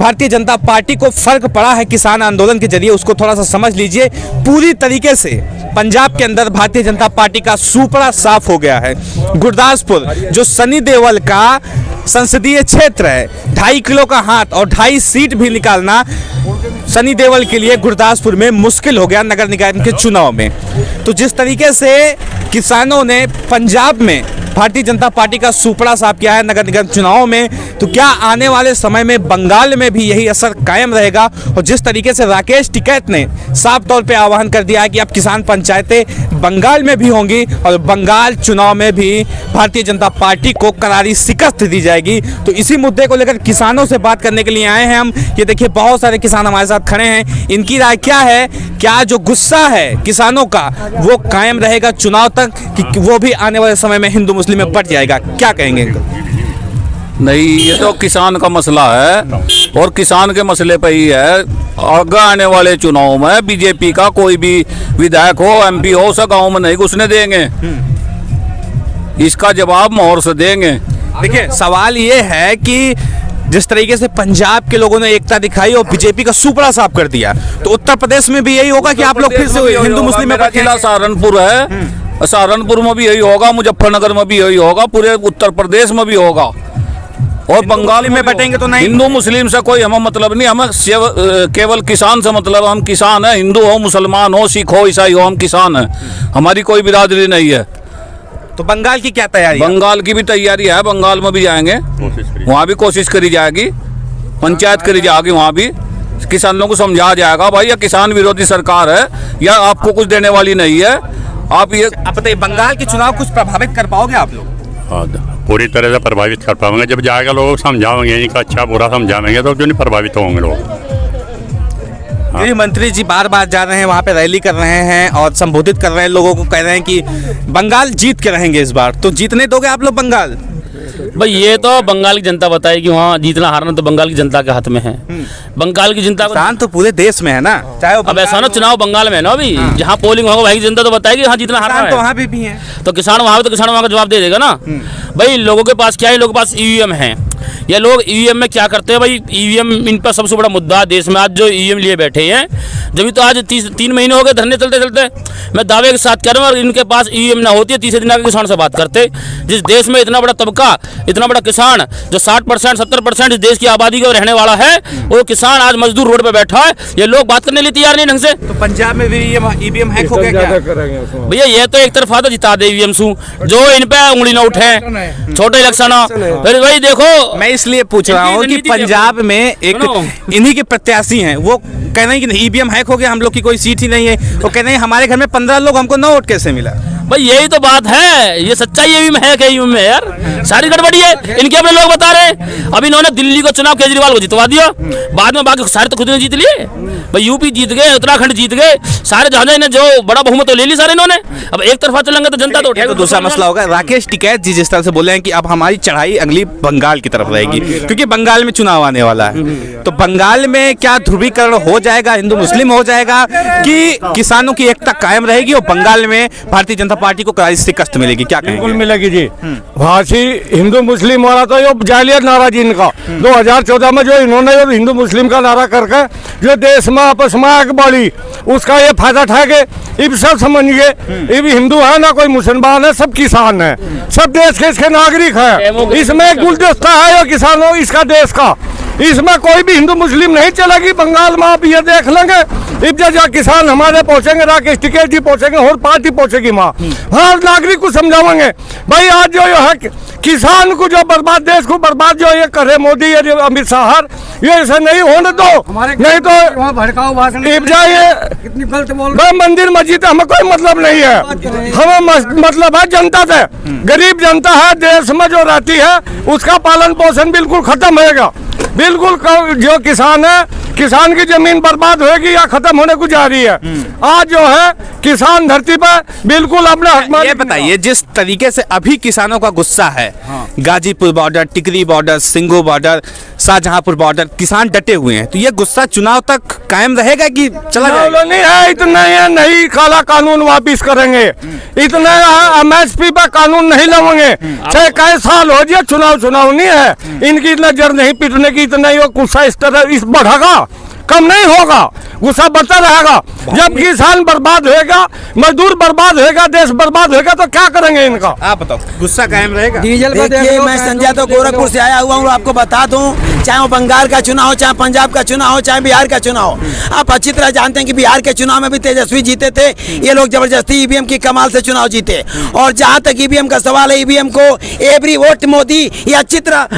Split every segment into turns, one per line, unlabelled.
Bharatiya Janata party को फर्क पड़ा है किसान आंदोलन के जरिए, उसको थोड़ा सा समझ लीजिए। पूरी तरीके से पंजाब के अंदर भारतीय जनता पार्टी का सुपड़ा साफ हो गया है। गुरदासपुर जो सनी देओल का संसदीय क्षेत्र है, 2.5 किलो का हाथ और 2.5 सीट भी निकालना सनी देओल के लिए गुरदासपुर में मुश्किल हो गया नगर निगम के चुनाव में। तो जिस तरीके से किसानों ने पंजाब में भारतीय जनता पार्टी का सुपड़ा साफ किया है नगर निगम चुनाव में, तो क्या आने वाले समय में बंगाल में भी यही असर कायम रहेगा? और जिस तरीके से राकेश टिकैत ने साफ तौर पे आह्वान कर दिया है कि अब किसान पंचायतें बंगाल में भी होंगी और बंगाल चुनाव में भी भारतीय जनता पार्टी को करारी शिकस्त दी जाएगी। तो इसी मुद्दे को लेकर किसानों से बात करने के लिए आए हैं हम। ये देखिए बहुत सारे किसान हमारे साथ खड़े हैं, इनकी राय क्या है, क्या जो गुस्सा है किसानों का वो कायम रहेगा चुनाव तक कि वो भी आने वाले समय में हिंदू मुस्लिम में बढ़ जाएगा? क्या कहेंगे इनको?
नहीं, ये तो किसान का मसला है और किसान के मसले पे ही है। आगे आने वाले चुनाव में बीजेपी का कोई भी विधायक हो, एमपी हो, उसे गाँव में नहीं घुसने देंगे। इसका जवाब मोहर से देंगे।
देखिए सवाल ये है कि जिस तरीके से पंजाब के लोगों ने एकता दिखाई और बीजेपी का सुपड़ा साफ कर दिया, तो उत्तर प्रदेश में भी यही होगा कि आप लोग फिर से हिंदू मुस्लिम में?
जिला सहारनपुर है, सहारनपुर में भी यही होगा, मुजफ्फरनगर में भी यही होगा, पूरे उत्तर प्रदेश में भी होगा। और बंगाल में
बैठेंगे तो नहीं।
हिंदू मुस्लिम से कोई हमें मतलब नहीं, हमें केवल किसान से मतलब। हम किसान हैं, हिंदू हो, मुसलमान हो, सिख हो, ईसाई हो, हम किसान हैं। हमारी कोई बिरादरी नहीं है।
तो बंगाल की क्या तैयारी?
बंगाल की भी तैयारी है, बंगाल में भी जाएंगे, वहाँ भी कोशिश करी जाएगी, पंचायत करी जाएगी, वहाँ भी किसानों को समझाया जाएगा भाई ये किसान विरोधी सरकार है या आपको कुछ देने वाली नहीं है। आप ये
बताइए, बंगाल के चुनाव कुछ प्रभावित कर पाओगे आप लोग?
हाँ, पूरी तरह से प्रभावित कर पाएंगे। जब जाएगा लोग समझाएंगे, इनका अच्छा बुरा समझाएंगे तो क्यों नहीं प्रभावित होंगे लोग।
गृह मंत्री जी बार बार जा रहे हैं, वहाँ पे रैली कर रहे हैं और संबोधित कर रहे हैं लोगों को, कह रहे हैं कि बंगाल जीत के रहेंगे इस बार। तो जीतने दोगे आप लोग बंगाल?
भाई ये तो बंगाल की जनता बताएगी, वहाँ जीतना हारना तो बंगाल की जनता के हाथ में है। बंगाल की जनता
किसान तो पूरे देश में है ना, चाहे
अब ऐसा ना चुनाव बंगाल में है ना, अभी जहाँ पोलिंग होगा वही जनता तो बताएगी हाँ जीतना हारना है।
तो वहाँ भी है
तो किसान वहाँ पे, तो किसान वहाँ का जवाब दे देगा ना। भाई लोगों के पास क्या है, लोगों के पास ईवीएम है। ये लोग ईवीएम में क्या करते हैं भाई, ईवीएम इन पर सबसे बड़ा मुद्दा है देश में। आज जो ईवीएम लिए बैठे हैं, जब तो आज 3 महीने हो गए धरने चलते चलते, मैं दावे के साथ कह रहा हूँ, और इनके पास ईवीएम ना होती है तीसरे दिन आके किसान से बात करते। जिस देश में इतना बड़ा तबका, इतना बड़ा किसान जो 60% 70% इस देश की आबादी का रहने वाला है, वो किसान आज मजदूर रोड पे बैठा है। ये लोग बात करने लिए तैयार नहीं ढंग से।
तो पंजाब में भी ईवीएम हैक हो गया क्या?
भैया ये तो एक तरफा तो जिता दे ईवीएम सू, जो इन पे उंगली न उठे, छोटे इलेक्शन। फिर भाई देखो,
मैं इसलिए पूछ रहा हूँ कि पंजाब में एक इन्हीं के प्रत्याशी हैं, वो कह रहे हैं कि ईवीएम हैक हो गया, हम लोग की कोई सीट ही नहीं है। वो कह रहे हैं हमारे घर में 15 लोग, हमको 9 वोट कैसे मिला?
भाई यही तो बात है, ये सच्चाई ईवीएम हैक है। ईवीएम में यार सारी गड़बड़ी है, इनके अपने लोग बता रहे हैं। अभी इन्होंने दिल्ली को चुनाव केजरीवाल को जितवा दिया, बाद में बाकी सारे तो खुद ने जीत लिए। भाई यूपी जीत गए, उत्तराखंड जीत गए, सारे जहाँ इन्हें जो बड़ा बहुमत तो ले ली सारे इन्होंने। अब एक तरफा चलेंगे तो जनता तो उठेगी।
तो दूसरा मसला होगा। राकेश टिकैत जी जिस तरह से बोले हैं कि अब हमारी चढ़ाई अगली बंगाल की तरफ रहेगी, क्योंकि बंगाल में चुनाव आने वाला है। तो बंगाल में क्या ध्रुवीकरण हो जाएगा, हिंदू मुस्लिम हो जाएगा, कि किसानों की एकता कायम रहेगी और बंगाल में भारतीय जनता पार्टी को करारी शिकस्त मिलेगी? क्या
बिल्कुल मिलेगी जी। वहाँ से हिंदू मुस्लिम वाला तो ये जालिया नारा जी इनका 2014 में जो इन्होंने हिंदू मुस्लिम का नारा करके जो देश में आपस में आग बढ़ी, उसका ये फायदा उठाके इब सब समझिए, इब हिंदू है ना कोई मुसलमान है, सब किसान है, सब देश के इसके नागरिक है। इसमें एक गुलदस्ता है ये किसानों इसका देश का, इसमें कोई भी हिंदू मुस्लिम नहीं चलेगी। बंगाल में आप ये देख लेंगे, इब जो किसान हमारे पहुंचेंगे, राकेश टिकैत जी पहुंचेंगे और पार्टी पहुंचेगी वहाँ, हर नागरिक को समझाएंगे भाई आज जो है किसान को जो बर्बाद, देश को बर्बाद जो ये करे मोदी या अमित शाह, ये ऐसा नहीं होने दो, नहीं तो भड़काऊ भाषण कितनी गलत बोल रहे। मंदिर मस्जिद हमें कोई मतलब नहीं है, हमें मतलब है जनता से। गरीब जनता है देश में जो रहती है, उसका पालन पोषण बिल्कुल खत्म होगा। बिल्कुल जो किसान है किसान की जमीन बर्बाद होगी या खत्म होने को जा रही है। आज जो है किसान धरती पर बिल्कुल अपना हक
ये बताइए, जिस तरीके से अभी किसानों का गुस्सा है, गाजीपुर बॉर्डर, टिकरी बॉर्डर, सिंगो बॉर्डर, शाहजहांपुर बॉर्डर, किसान डटे हुए हैं, तो ये गुस्सा चुनाव तक कायम रहेगा कि चला जाएगा?
नहीं है, इतना ये नहीं काला कानून वापिस करेंगे, इतने MSP पर कानून नहीं लाएंगे, चाहे कई साल हो जाए, चुनाव नहीं है, इनकी इतना जड़ नहीं पीटने की, इतना ही गुस्सा इस तरह इस बढ़ेगा, कम नहीं होगा, गुस्सा बढ़ता रहेगा। जब किसान बर्बाद होएगा, मजदूर बर्बाद होएगा, देश बर्बाद होएगा, तो क्या करेंगे इनका?
आप बताओ, गुस्सा कायम रहेगा?
देखिए, मैं संजय तो गोरखपुर से आया हुआ हूँ, आपको बता दूं, चाहे वो बंगाल का चुनाव हो, चाहे पंजाब का चुनाव हो, चाहे बिहार का चुनाव हो, आप अच्छी तरह जानते हैं कि बिहार के चुनाव में भी तेजस्वी जीते थे, ये लोग जबरदस्ती EVM की कमाल से चुनाव जीते। और जहाँ तक EVM का सवाल है, EVM को एवरी वोट मोदी, ये अच्छी तरह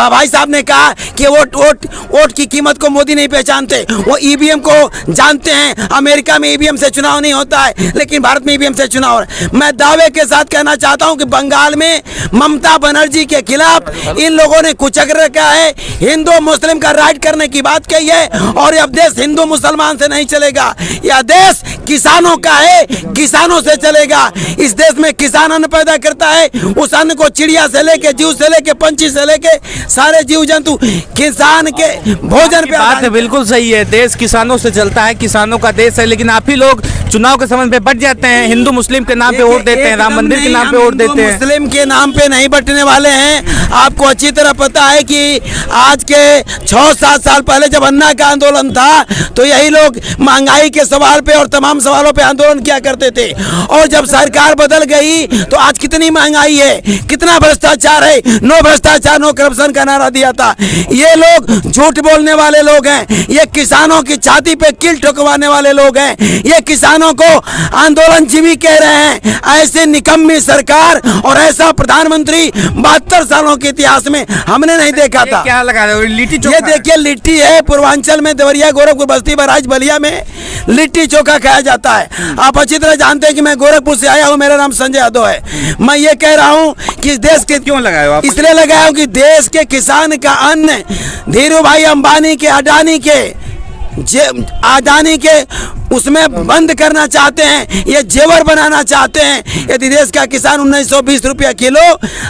भाई साहब ने कहा कि वोट की कीमत को मोदी नहीं पहचानते, वो EVM को जानते हैं। अमेरिका में EVM से चुनाव नहीं होता है, लेकिन भारत में EVM से चुनाव है। मैं दावे के साथ कहना चाहता हूं कि बंगाल में ममता बनर्जी के खिलाफ इन लोगों ने कुचक्र रखा है, हिंदू मुस्लिम का राइट करने की बात कही है, और अब देश हिंदू मुसलमान से नहीं चलेगा, यह देश किसानों का है, किसानों से चलेगा। इस देश में किसान अन्न पैदा करता है, उस अन्न को चिड़िया से लेके, जीव से लेके, पंछी से लेके सारे जीव जंतु किसान के भोजन पे।
बात बिल्कुल सही है, देश किसानों से चलता है, किसानों का देश है, लेकिन आप ही लोग चुनाव के समय पे बट जाते हैं, हिंदू मुस्लिम के नाम पे वोट देते हैं, राम मंदिर के नाम पे वोट देते हैं।
मुस्लिम के नाम पे नहीं बटने वाले हैं। आपको अच्छी तरह पता है कि आज के 6-7 साल पहले जब अन्ना का आंदोलन था, तो यही लोग महंगाई के सवाल पे और तमाम सवालों पे आंदोलन किया करते थे, और जब सरकार बदल गई तो आज कितनी महंगाई है, कितना भ्रष्टाचार है, नो भ्रष्टाचार नो करप्शन का नारा दिया था। ये लोग झूठ बोलने वाले लोग हैं, ये किसानों की छाती पे कील ठोकवाने वाले लोग हैं, ये किसानों को आंदोलन जीवी कह रहे हैं। ऐसे निकम्मी सरकार और ऐसा प्रधानमंत्री 72 सालों के इतिहास में हमने नहीं देखा था।
क्या लगा रहे हो? लिट्टी चोखा?
ये देखिए, लिट्टी है, पूर्वांचल में देवरिया, गोरखपुर, बस्ती, बहराइच, बलिया में लिट्टी चोखा खाया जाता है। आप अच्छी तरह जानते हैं कि मैं गोरखपुर से आया हूँ, मेरा नाम संजय यादव है। मैं ये कह रहा हूँ कि देश के
क्यों लगाए हो आप?
इसलिए लगाया हूँ कि देश के किसान का अन्न धीरू भाई अंबानी के, अडानी के उसमें बंद करना चाहते हैं, ये जेवर बनाना चाहते हैं। यदि देश का किसान 1920 रुपया किलो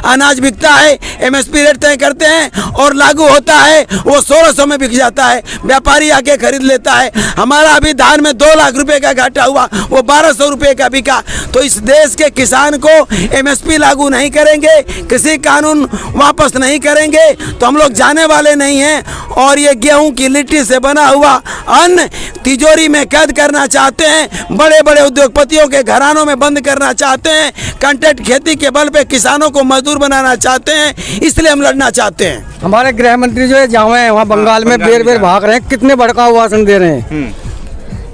अनाज बिकता है, MSP रेट तय करते हैं और लागू होता है, वो 1600 में बिक जाता है, व्यापारी आके खरीद लेता है। हमारा अभी धान में 2 लाख रुपए का घाटा हुआ, वो 1200 रुपये का बिका। तो इस देश के किसान को MSP लागू नहीं करेंगे, कृषि कानून वापस नहीं करेंगे, तो हम लोग जाने वाले नहीं हैं। और ये गेहूं की लिट्टी से बना हुआ अन्न तिजोरी में कैद करना चाहते हैं, बड़े बड़े उद्योगपतियों के घरानों में बंद करना चाहते हैं, कॉन्ट्रैक्ट खेती के बल पे किसानों को मजदूर बनाना चाहते हैं, इसलिए हम लड़ना चाहते हैं।
हमारे गृह मंत्री जो है जहाँ है वहाँ बंगाल में बेर भाग रहे हैं, कितने भड़का हुआ भाषण दे रहे हैं,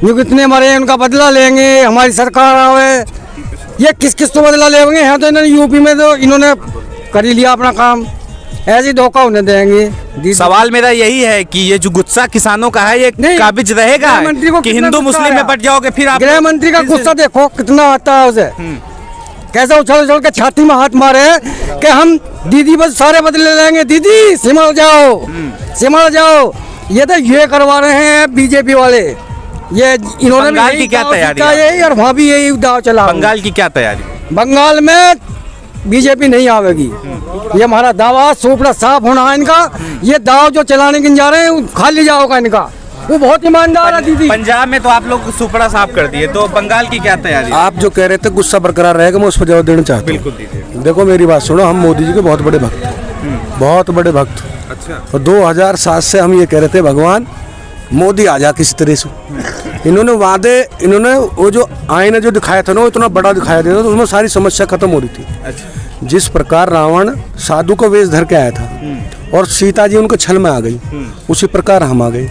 जो कितने मरे हैं उनका बदला लेंगे, हमारी सरकार आवे, ये किस किस तो बदला लेंगे। यहाँ तो इन्होंने यूपी में तो इन्होंने कर ही लिया अपना काम, ऐसे धोखा उन्हें देंगे।
सवाल मेरा यही है कि ये जो गुस्सा किसानों का है, ये काबिज रहेगा कि हिंदू मुस्लिम में बट जाओगे? फिर आप
गृह मंत्री का गुस्सा देखो कितना आता है उसे, कैसा उछल के छाती में हाथ मारे कि हम दीदी बस सारे बदले लेंगे, दीदी सिमट जाओ। ये तो ये करवा रहे हैं बीजेपी वाले, ये इन्होंने
बंगाल की क्या तैयारी है?
और वहाँ भी यही दाव चला।
बंगाल की क्या तैयारी?
बंगाल में बीजेपी नहीं आवेगी, ये हमारा दावा सुपड़ा साफ होना है इनका। ये दाव जो चलाने के जा रहे हैं खाली जाओगा इनका, वो बहुत ईमानदार है दीदी।
पंजाब में तो आप लोग सुपड़ा साफ कर दिए, तो बंगाल की क्या तैयारी?
आप जो कह रहे थे गुस्सा बरकरार रहेगा, मैं उस पर जवाब देना चाहता हूँ।
बिल्कुल दीजिए।
देखो मेरी बात सुनो, हम मोदी जी के बहुत बड़े भक्त, बहुत बड़े भक्त।
अच्छा।
और 2007 से हम ये कह रहे थे भगवान मोदी आ जा किसी तरह से। इन्होंने वो जो आईना जो दिखाया था ना, वो इतना बड़ा दिखाया था, तो उसमें सारी समस्या खत्म हो रही थी।
अच्छा।
जिस प्रकार रावण साधु का वेश धर के आया था और सीता जी उनके छल में आ गई, उसी प्रकार हम आ गए।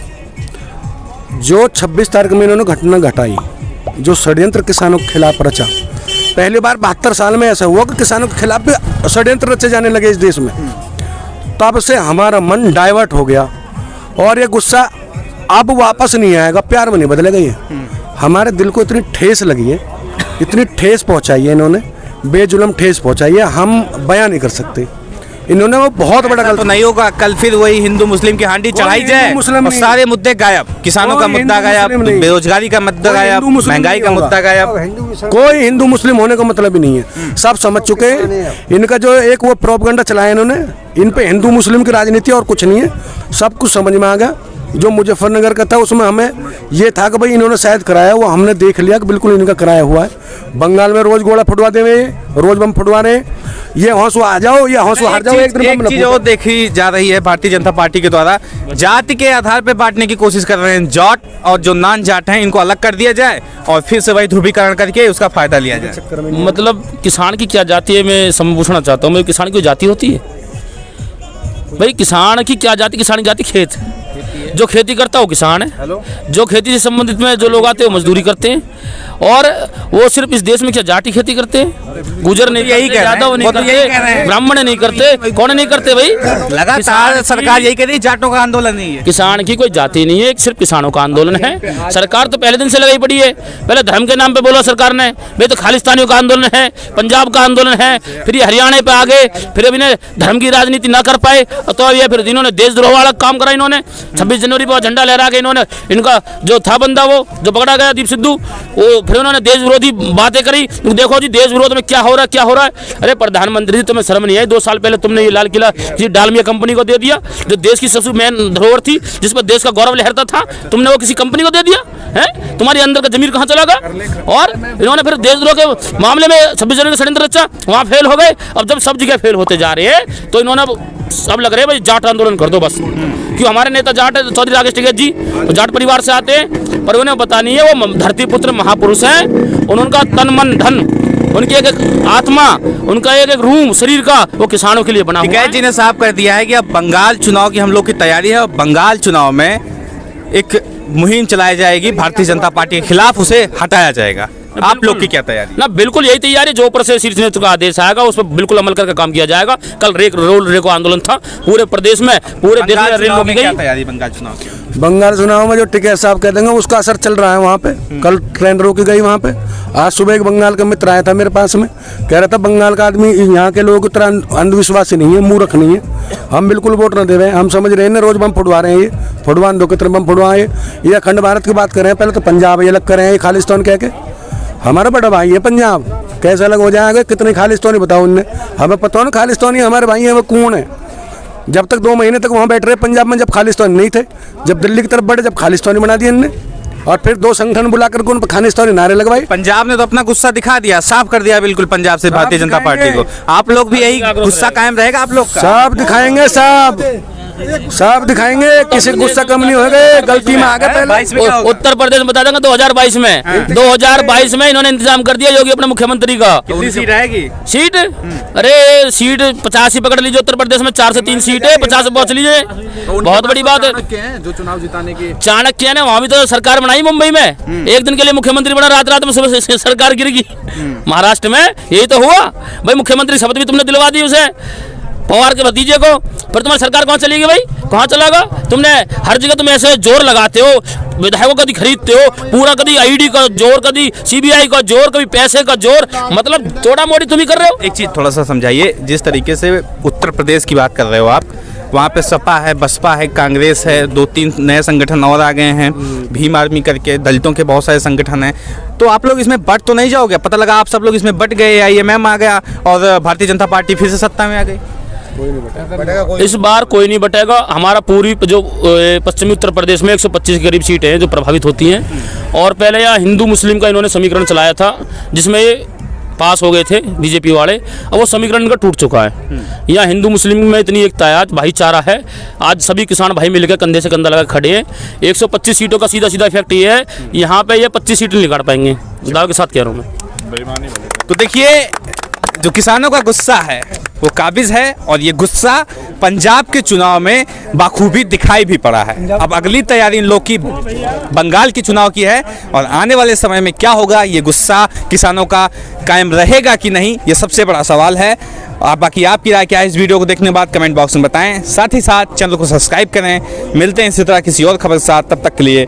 जो 26 तारीख में इन्होंने घटना घटाई, जो षड्यंत्र किसानों के खिलाफ रचा, पहली बार 72 साल में ऐसा हुआ कि किसानों के खिलाफ भी षड्यंत्र रचे जाने लगे इस देश में। तब से हमारा मन डाइवर्ट हो गया और ये गुस्सा अब वापस नहीं आएगा, प्यार में नहीं बदलेगा। ये हमारे दिल को इतनी ठेस लगी है, इतनी ठेस पहुंचाई है इन्होंने, बेजुल्म ठेस पहुंचाई है, हम बयां नहीं कर सकते। इन्होंने वो बहुत बड़ा
तो
गलत
नहीं होगा, कल फिर वही हिंदू मुस्लिम की हांडी चढ़ाई
हिंदू
जाए
मुस्लिम
और
नहीं।
सारे मुद्दे गायब, किसानों का
कोई
मुद्दा
हिंदू
गायब,
मुस्लिम नहीं।
बेरोजगारी का मुद्दा
कोई
गायब,
हिंदू मुस्लिम
महंगाई
नहीं
का
होगा।
मुद्दा गायब।
कोई हिंदू मुस्लिम होने का मतलब ही नहीं है, सब समझ चुके हैं। इनका जो एक वो प्रोपगंडा चलाया इन्होंने, इन पे हिंदू मुस्लिम की राजनीति और कुछ नहीं है, सब कुछ समझ में आ गया। जो मुजफ्फरनगर का था उसमें हमें ये था कि भाई इन्होंने शायद कराया, वो हमने देख लिया कि बिल्कुल इनका कराया हुआ है। बंगाल में रोज गोला फुटवा दे रहे हैं, रोज बम फुटवा रहे हैं, ये हौसला आ जाओ, ये हौसला हार जाओ, एक दिन बम
एक चीज और देखी जा रही है भारतीय जनता पार्टी के द्वारा, जाति के आधार पर बांटने की कोशिश कर रहे हैं। जाट और जो नॉन जाट हैं इनको अलग कर दिया जाए और फिर से वही ध्रुवीकरण करके उसका फायदा लिया जाए।
मतलब किसान की क्या जाति है, मैं पूछना चाहता हूँ। मैं किसान की कोई जाति होती है भाई? किसान की क्या जाति? किसान की जाति खेत है। जो खेती करता है वो किसान है। जो खेती से संबंधित में जो लोग आते हैं वो मजदूरी करते हैं। और वो सिर्फ इस देश में क्या जाति खेती करते हैं? गुजर नहीं
यही
करते,
कह रहे हैं,
यादव नहीं
वो तो यही कह रहे
करते,
हैं।
ब्राह्मण नहीं करते, कौन नहीं करते भाई?
लगातार सरकार यही कह रही है जाटों का आंदोलन नहीं है।
किसान की कोई जाति नहीं है, सिर्फ किसानों का आंदोलन है। सरकार तो पहले दिन से लगाई पड़ी है। पहले धर्म के नाम पे बोला सरकार ने, भाई तो खालिस्तानियों का आंदोलन है, पंजाब का आंदोलन है, फिर ये हरियाणा पे आ गए, फिर अब इन्हें धर्म की राजनीति ना कर पाए तो ये फिर इन्होंने देशद्रोह वाला काम करा। इन्होंने 26 जनवरी पर झंडा लहरा के इन्होंने, इनका जो था बंदा वो जो पकड़ा गया दीप सिद्धू, वो फिर उन्होंने देश विरोधी बातें करी। देखो जी देश विरोध में क्या हो रहा है, क्या हो रहा है। अरे प्रधानमंत्री जी तुम्हें शर्म नहीं आई? 2 साल पहले तुमने ये लाल किला जी डालमिया कंपनी को दे दिया, जो देश की सबसे मेन धरोहर थी, जिस पर देश का गौरव लहरता था, तुमने वो किसी कंपनी को दे दिया है? तुम्हारे अंदर का जमीर कहाँ चला गया? और इन्होंने फिर देशद्रोह के मामले में 26 जनवरी का षड्यंत्र रचा, वहाँ फेल हो गए। अब जब सब जगह फेल होते जा रहे हैं तो इन्होंने सब लग रहे हैं भाई जाट आंदोलन कर दो बस। क्यों? हमारे नेता जाट है, चौधरी राकेश टिकैत जी जाट परिवार से आते हैं, पर उन्हें पता नहीं है वो धरती पुत्र महापुरुष हैं। उनका तन मन धन, उनकी एक आत्मा, उनका एक रूह शरीर का वो किसानों के लिए बना हुआ है।
टिकैत जी ने साफ कर दिया है कि अब बंगाल चुनाव की हम लोग की तैयारी है और बंगाल चुनाव में एक मुहिम चलाई जाएगी, भारतीय जनता पार्टी के खिलाफ उसे हटाया जाएगा। आप लोग की क्या तैयारी?
ना बिल्कुल यही तैयारी, जो ऊपर से शीर्ष नेतृत्व का आदेश आएगा उस पर बिल्कुल अमल करके काम किया जाएगा। कल रोल रेको आंदोलन था पूरे प्रदेश में, पूरे देश में रेल रोकी
क्या
गई।
तैयारी बंगाल चुनाव की?
बंगाल चुनाव में जो टिकैत साहब कह देंगे उसका असर चल रहा है वहाँ पे। कल ट्रेन रोकी गई वहाँ पे। आज सुबह एक बंगाल का मित्र आया था मेरे पास में, कह रहा था बंगाल का आदमी यहाँ के लोगों की तरह अंधविश्वासी नहीं है, मूर्ख नहीं है, हम बिल्कुल वोट न दे रहे हैं, हम समझ रहे हैं रोज बम फुटवा रहे हैं, ये फुटवान दो कितने बम फुटवाए। ये अखंड भारत की बात कर रहे हैं, पहले तो पंजाब ये अलग कर रहे हैं, ये खालिस्तान कह के। हमारा बड़ा भाई है पंजाब, कैसे अलग हो जाएगा? कितने खालिस्तानी बताओ उनने, हमें पता हो ना खालिस्तानी हमारे भाई हैं, वो कौन है? जब तक 2 महीने तक वहाँ बैठ रहे पंजाब में, जब खालिस्तानी नहीं थे, जब दिल्ली की तरफ बढ़े, जब खालिस्तानी बना दिया इनने, और फिर 2 संगठन बुला करके उन पर खालिस्तानी नारे लगवाए।
पंजाब ने तो अपना गुस्सा दिखा दिया, साफ कर दिया बिल्कुल पंजाब से भारतीय जनता पार्टी को। आप लोग भी यही गुस्सा कायम रहेगा आप लोग का?
सब दिखाएंगे, सब दिखाएंगे, किसी को गुस्सा कम नहीं होगा। गलती में आ गए पहले।
उत्तर प्रदेश में बता देंगे 2022 में 2022 में इन्होंने इंतजाम कर दिया योगी अपने मुख्यमंत्री का।
कितनी सीट रहेगी?
सीट अरे सीट 50 ही पकड़ लीजिए। उत्तर प्रदेश में 4 से 3 सीट है, 50 पहुंच लीजिए, बहुत बड़ी बात है।
जो चुनाव जिताने की
चाणक्य ने वहां भी तो सरकार बनाई मुंबई में, एक दिन के लिए मुख्यमंत्री बना, रात रात में सुबह से सरकार गिर गई। महाराष्ट्र में यही तो हुआ भाई, मुख्यमंत्री शपथ भी तुमने दिलवा दी उसे, पवार के भतीजे को। फिर तुम्हारी सरकार कहाँ चलेगी भाई? कहाँ चलेगा? तुमने हर जगह तुम ऐसे जोर लगाते हो, विधायकों का खरीदते हो पूरा, कभी आईडी का जोर, कभी सीबीआई का जोर, कभी पैसे का जोर, मतलब थोड़ा मोड़ी तुम ही कर रहे हो।
एक चीज थोड़ा सा समझाइए, जिस तरीके से उत्तर प्रदेश की बात कर रहे हो आप, वहाँ पे सपा है, बसपा है, कांग्रेस है, 2-3 नए संगठन और आ गए हैं, भीम आर्मी करके, दलितों के बहुत सारे संगठन हैं, तो आप लोग इसमें बट तो नहीं जाओगे? पता लगा आप सब लोग इसमें बट गए, IMM आ गया और भारतीय जनता पार्टी फिर से सत्ता में आ गई।
इस बार कोई नहीं बटेगा। हमारा पूरी जो पश्चिमी उत्तर प्रदेश में 125 के करीब सीटें हैं जो प्रभावित होती हैं। और पहले यहाँ हिंदू मुस्लिम का इन्होंने समीकरण चलाया था जिसमें ये पास हो गए थे बीजेपी वाले, अब वो समीकरण इनका टूट चुका है। यहाँ हिंदू मुस्लिम में इतनी एकता है, आज भाईचारा है, आज सभी किसान भाई मिलकर कंधे से कंधा लगा खड़े हैं। 125 सीटों का सीधा सीधा इफेक्ट ये है, यहाँ पे ये 25 सीटें निकाल पाएंगे, दाव के साथ कह रहा हूँ मैं।
तो देखिए, जो किसानों का गुस्सा है वो काबिज है और ये गुस्सा पंजाब के चुनाव में बाखूबी दिखाई भी पड़ा है। अब अगली तैयारी इन लोग की बंगाल की चुनाव की है और आने वाले समय में क्या होगा, ये गुस्सा किसानों का कायम रहेगा कि नहीं, ये सबसे बड़ा सवाल है। बाकी आपकी राय क्या है इस वीडियो को देखने के बाद कमेंट बॉक्स में बताएं। साथ ही साथ चैनल को सब्सक्राइब करें। मिलते हैं इसी तरह किसी और खबर के साथ, तब तक के लिए